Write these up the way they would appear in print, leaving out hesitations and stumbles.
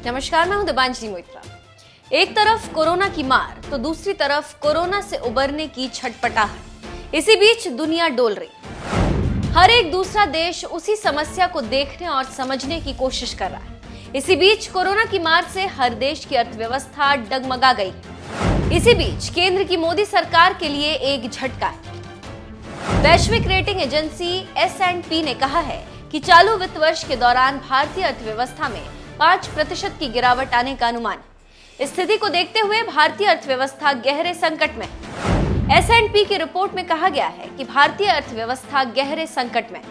नमस्कार, मैं हूं दिबांजलि मोइत्रा। एक तरफ कोरोना की मार तो दूसरी तरफ कोरोना से उबरने की छटपटाहट। इसी बीच दुनिया डोल रही। हर एक दूसरा देश उसी समस्या को देखने और समझने की कोशिश कर रहा है। इसी बीच कोरोना की मार से हर देश की अर्थव्यवस्था डगमगा गई। इसी बीच केंद्र की मोदी सरकार के लिए एक झटका है। वैश्विक रेटिंग एजेंसी S&P ने कहा है कि चालू वित्त वर्ष के दौरान भारतीय अर्थव्यवस्था में 5% की गिरावट आने का अनुमान। इस स्थिति को देखते हुए भारतीय अर्थव्यवस्था गहरे संकट में है। S&P की रिपोर्ट में कहा गया है कि भारतीय अर्थव्यवस्था गहरे संकट में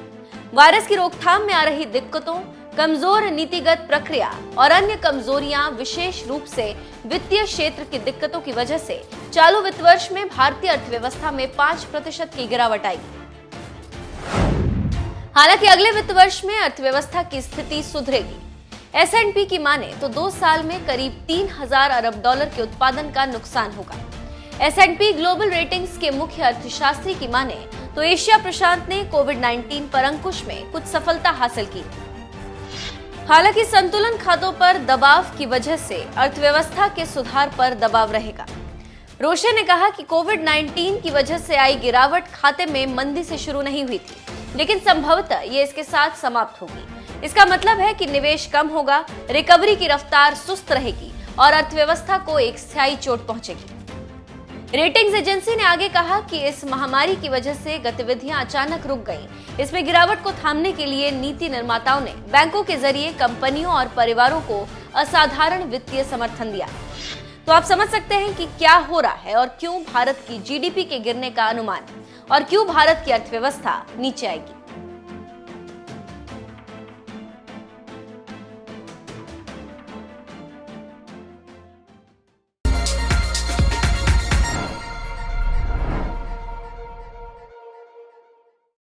वायरस की रोकथाम में आ रही दिक्कतों, कमजोर नीतिगत प्रक्रिया और अन्य कमजोरियां, विशेष रूप से वित्तीय क्षेत्र की दिक्कतों की वजह से चालू वित्त वर्ष में भारतीय अर्थव्यवस्था में 5% की गिरावट आई। हालांकि अगले वित्त वर्ष में अर्थव्यवस्था की स्थिति सुधरेगी। S&P की माने तो 2 साल में करीब 3000 अरब डॉलर के उत्पादन का नुकसान होगा। S&P ग्लोबल रेटिंग्स के मुख्य अर्थशास्त्री की माने तो एशिया प्रशांत ने कोविड-19 पर अंकुश में कुछ सफलता हासिल की। हालांकि संतुलन खातों पर दबाव की वजह से अर्थव्यवस्था के सुधार पर दबाव रहेगा। रोशे ने कहा कि कोविड-19 की वजह से आई गिरावट खाते में मंदी से शुरू नहीं हुई थी, लेकिन संभवतः ये इसके साथ समाप्त होगी। इसका मतलब है कि निवेश कम होगा, रिकवरी की रफ्तार सुस्त रहेगी और अर्थव्यवस्था को एक स्थायी चोट पहुंचेगी। रेटिंग्स एजेंसी ने आगे कहा कि इस महामारी की वजह से गतिविधियां अचानक रुक गईं। इसमें गिरावट को थामने के लिए नीति निर्माताओं ने बैंकों के जरिए कंपनियों और परिवारों को असाधारण वित्तीय समर्थन दिया। तो आप समझ सकते हैं कि क्या हो रहा है और क्यों भारत की GDP के गिरने का अनुमान और क्यों भारत की अर्थव्यवस्था नीचे आएगी।